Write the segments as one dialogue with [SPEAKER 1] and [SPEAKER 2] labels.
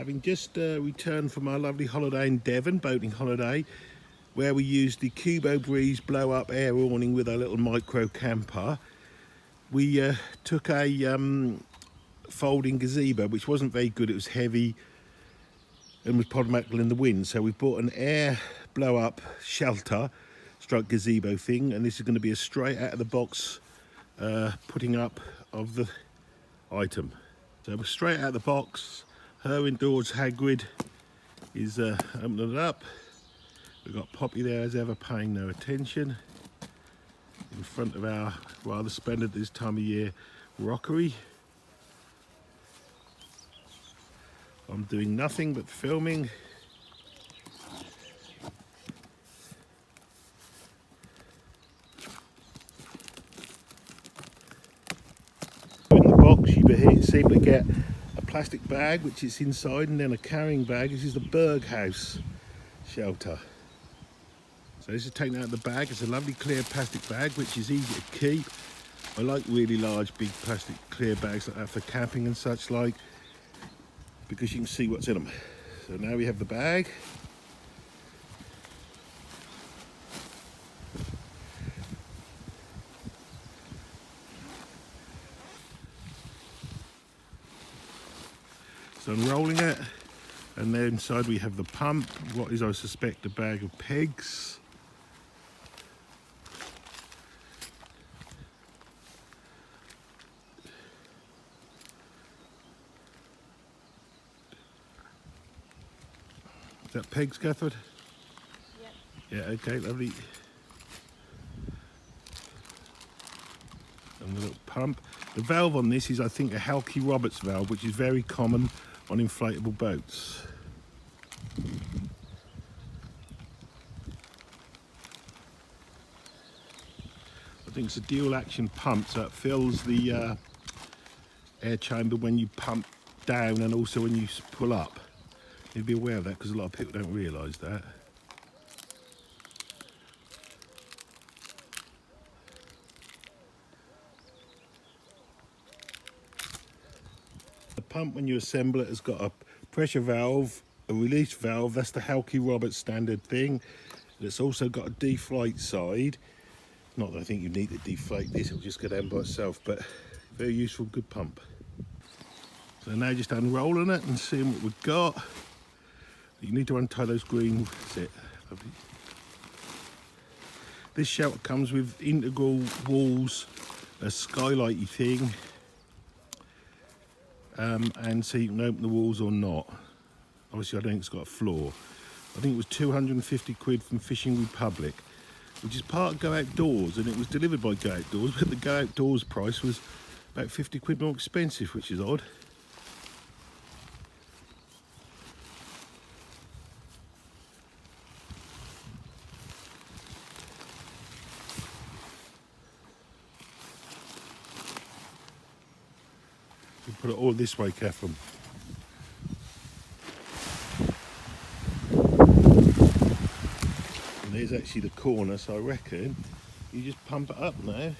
[SPEAKER 1] Having just returned from our lovely holiday in Devon, boating holiday, where we used the Cubo Breeze blow-up air awning with our little micro camper, we took a folding gazebo, which wasn't very good. It was heavy and was problematical in the wind, so we bought an air blow-up shelter stroke gazebo thing, and this is going to be a straight out of the box putting up of the item. So we're straight out of the box. Her indoors Hagrid is opening it up. We've got Poppy there as ever, paying no attention, in front of our rather splendid this time of year rockery. I'm doing nothing but filming. In the box you seem to get a plastic bag which is inside, and then a carrying bag. This is the Berghaus Shelter. So this is taken out of the bag. It's a lovely clear plastic bag which is easy to keep. I like really large big plastic clear bags like that for camping and such like, because you can see what's in them. So now we have the bag. So unrolling it, and then inside we have the pump, what is I suspect a bag of pegs. Is that pegs, Catherine? Yeah. Yeah, okay, lovely. And the little pump. The valve on this is, I think, a Halky Roberts valve, which is very common on inflatable boats. I think it's a dual action pump, so it fills the air chamber when you pump down and also when you pull up. You'd be aware of that because a lot of people don't realise that. The pump, when you assemble it, has got a pressure valve, a release valve. That's the Halky Roberts standard thing. And it's also got a deflate side. Not that I think you need to deflate this, it'll just go down by itself, but very useful, good pump. So now just unrolling it and seeing what we've got. You need to untie those green. That's it. Lovely. This shelter comes with integral walls, a skylighty thing, and so you can open the walls or not. Obviously, I don't think it's got a floor. I think it was 250 quid from Fishing Republic, which is part of Go Outdoors, and it was delivered by Go Outdoors, but the Go Outdoors price was about 50 quid more expensive, which is odd. We put it all this way, Catherine. And there's actually the corner, so I reckon you just pump it up now.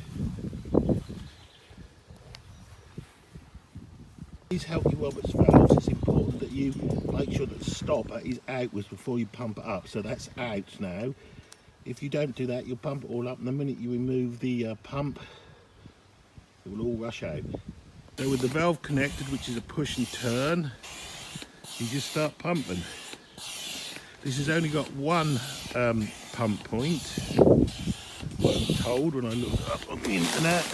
[SPEAKER 1] These Halky Roberts valves, it's important that you make sure that the stopper is outwards before you pump it up. So that's out now. If you don't do that, you'll pump it all up, and the minute you remove the pump, it will all rush out. So with the valve connected, which is a push and turn, you just start pumping. This has only got one pump point, what I'm told when I looked up on the internet.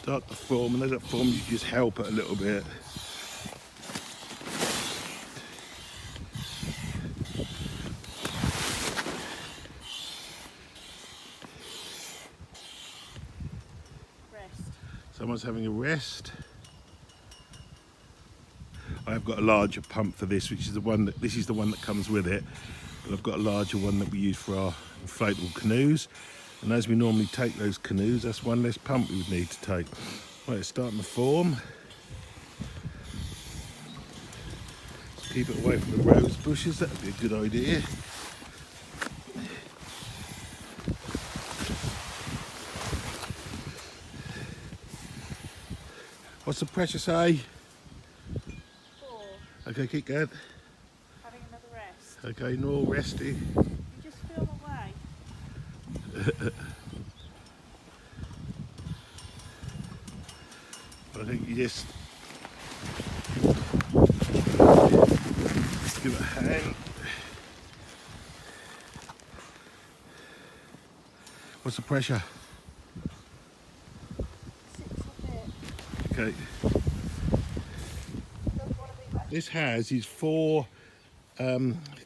[SPEAKER 1] Start to form, and as it forms you just help it a little bit.
[SPEAKER 2] Rest.
[SPEAKER 1] Someone's having a rest. I've got a larger pump for this, which is the one that, this is the one that comes with it, but I've got a larger one that we use for our inflatable canoes. And as we normally take those canoes, that's one less pump we would need to take. Right, it's starting to form. Let's keep it away from the rose bushes, that would be a good idea. What's the pressure say?
[SPEAKER 2] 4.
[SPEAKER 1] Okay, keep going.
[SPEAKER 2] Having another rest.
[SPEAKER 1] Okay, no resting.
[SPEAKER 2] You just film away.
[SPEAKER 1] I think you just give it a hand. What's the pressure?
[SPEAKER 2] 6 a bit.
[SPEAKER 1] Okay.
[SPEAKER 2] Don't want to be back.
[SPEAKER 1] This has these 4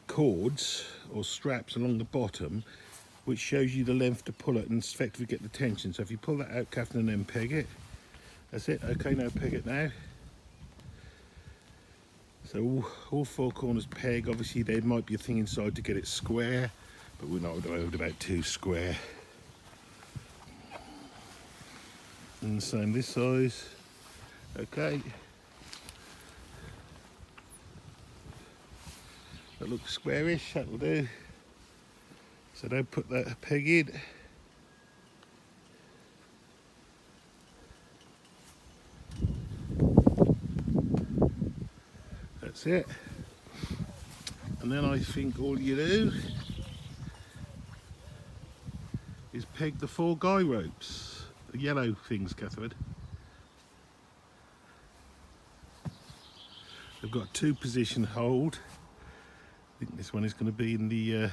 [SPEAKER 1] cords or straps along the bottom, which shows you the length to pull it and effectively get the tension. So if you pull that out, Catherine, and then peg it. That's it. Okay, now peg it now. So all 4 corners peg. Obviously there might be a thing inside to get it square, but we're not worried about 2 square. And the same this size. Okay. That looks squarish, that will do. So don't put that peg in. That's it. And then I think all you do is peg the 4 guy ropes, the yellow things, Catherine. They've got 2 position hold. I think this one is going to be in the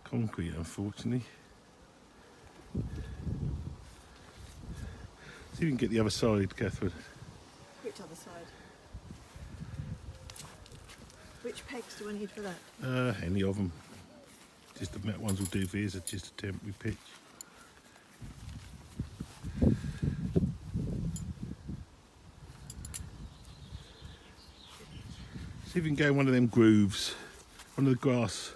[SPEAKER 1] concrete, unfortunately. See if we can get the other side, Catherine.
[SPEAKER 2] Which other side? Which pegs do I need for that?
[SPEAKER 1] Any of them. Just the metal ones will do for yours, it's just a temporary pitch. See if we can go in one of them grooves, one of the grass.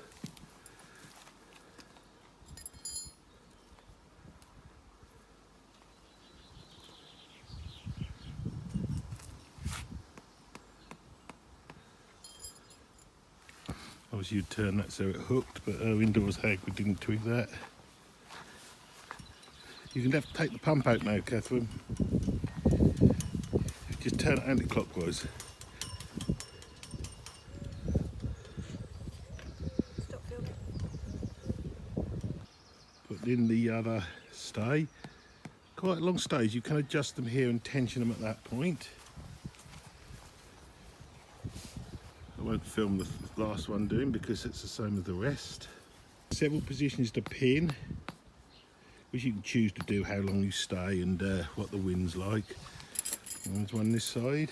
[SPEAKER 1] Obviously you'd turn that so it hooked, but indoors Hagrid didn't twig that. You can have to take the pump out now, Catherine. Just turn it anti-clockwise.
[SPEAKER 2] Stop filming.
[SPEAKER 1] Put in the other stay. Quite a long stays, you can adjust them here and tension them at that point. I won't film the last one doing because it's the same as the rest. Several positions to pin, which you can choose to do how long you stay and what the wind's like. And there's one this side.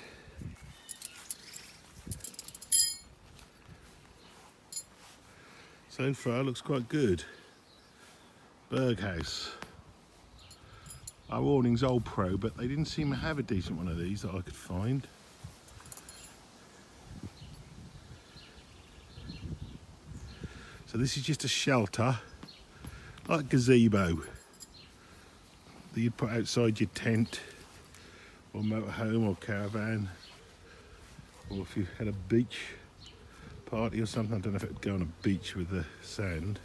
[SPEAKER 1] So far looks quite good. Berghaus. Our awning's old pro, but they didn't seem to have a decent one of these that I could find. So this is just a shelter, like a gazebo, that you'd put outside your tent, or motorhome, or caravan, or if you had a beach party or something. I don't know if it would go on a beach with the sand.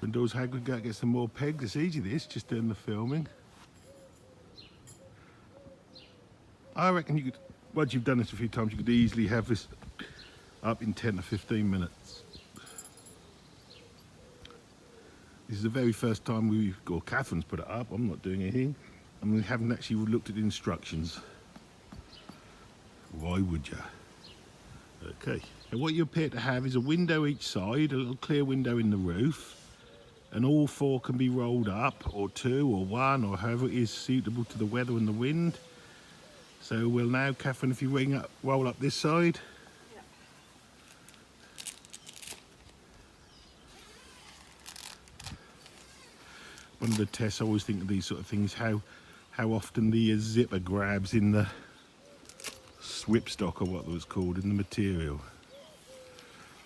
[SPEAKER 1] Windows Hagrid, go get some more pegs. It's easy this, just doing the filming. I reckon you could, once you've done this a few times, you could easily have this up in 10 to 15 minutes. This is the very first time or Catherine's put it up. I'm not doing anything. And we haven't actually looked at the instructions. Why would you? Okay. And what you appear to have is a window each side, a little clear window in the roof. And all 4 can be rolled up, or 2, or 1, or however it is suitable to the weather and the wind. So we'll now, Catherine, if you roll up this side.
[SPEAKER 2] Yeah.
[SPEAKER 1] One of the tests, I always think of these sort of things, how often the zipper grabs in the whipstock, or what it was called, in the material.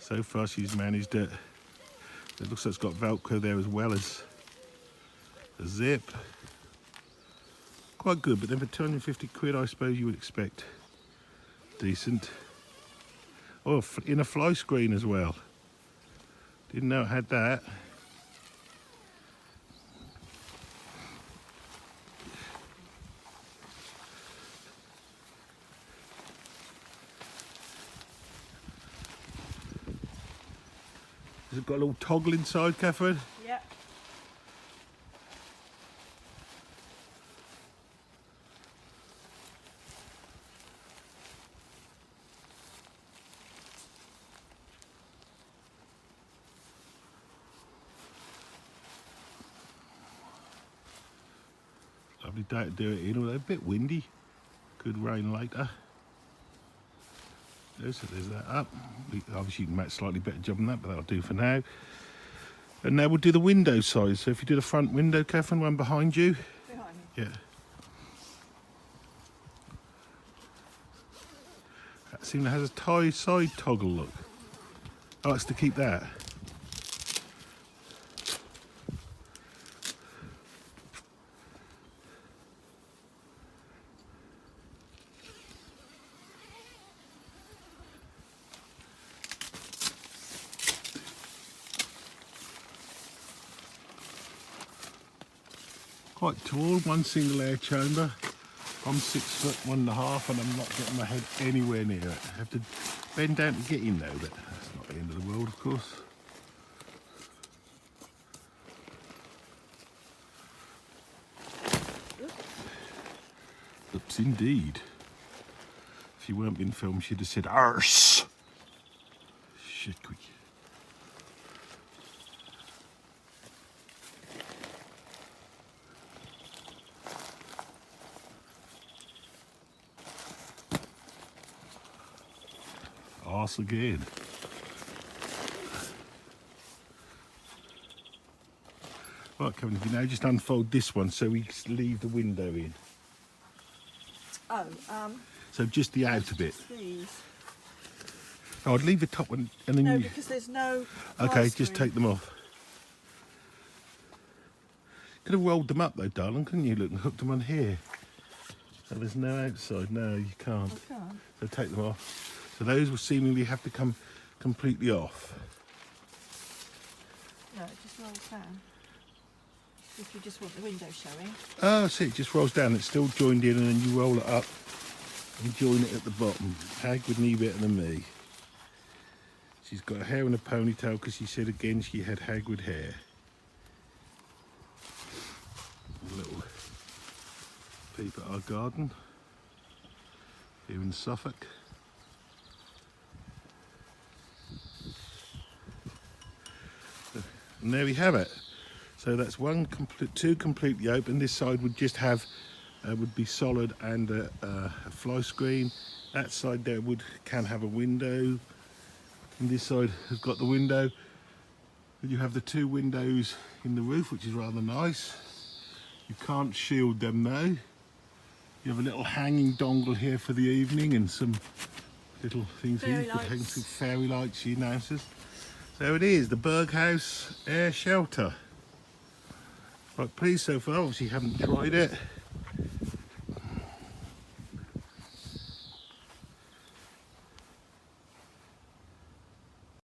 [SPEAKER 1] So far she's managed it. It looks like it's got Velcro there as well as a zip. Quite good, but then for 250 quid, I suppose you would expect decent. Oh, in a fly screen as well. Didn't know it had that. Has it got a little toggle inside, Catherine?
[SPEAKER 2] Yeah.
[SPEAKER 1] Lovely day to do it in, although a bit windy. Could rain later. So there's that up. Obviously you can make a slightly better job than that, but that'll do for now. And now we'll do the window size. So if you do the front window, Catherine, one behind you.
[SPEAKER 2] Behind me.
[SPEAKER 1] Yeah. That seems to has a side toggle look. Oh, it's to keep that. Quite tall, one single air chamber. I'm 6 foot 1.5 and I'm not getting my head anywhere near it. I have to bend down to get in though, but that's not the end of the world, of course. Oops, indeed. If she weren't being filmed, she'd have said arse. Shit, quick. Arse again. Right, Kevin, if you now just unfold this one so we leave the window in.
[SPEAKER 2] Oh,
[SPEAKER 1] So just the outer bit.
[SPEAKER 2] these.
[SPEAKER 1] Oh, I'd leave the top one and then
[SPEAKER 2] No,
[SPEAKER 1] you...
[SPEAKER 2] because there's no.
[SPEAKER 1] Okay,
[SPEAKER 2] fly
[SPEAKER 1] just
[SPEAKER 2] screen.
[SPEAKER 1] take them off. Could have rolled them up though, darling, couldn't you? Look, and hooked them on here. So there's no outside. No, you can't.
[SPEAKER 2] I can't.
[SPEAKER 1] So take them off. So those will seemingly have to come completely off.
[SPEAKER 2] No, it just rolls down. If you just want the window showing.
[SPEAKER 1] Oh, see, it just rolls down. It's still joined in, and then you roll it up and join it at the bottom. Hag would know better than me. She's got her hair in a ponytail because she said again she had Hagrid hair. A little peep at our garden here in Suffolk. And there we have it. So that's two completely open. This side would just have, would be solid and a fly screen. That side there can have a window. And this side has got the window. And you have the two windows in the roof, which is rather nice. You can't shield them though. You have a little hanging dongle here for the evening and some little things here. You could hang some fairy lights, she announces. So it is, the Berghaus Air Shelter. Right, pleased so far, obviously haven't tried it.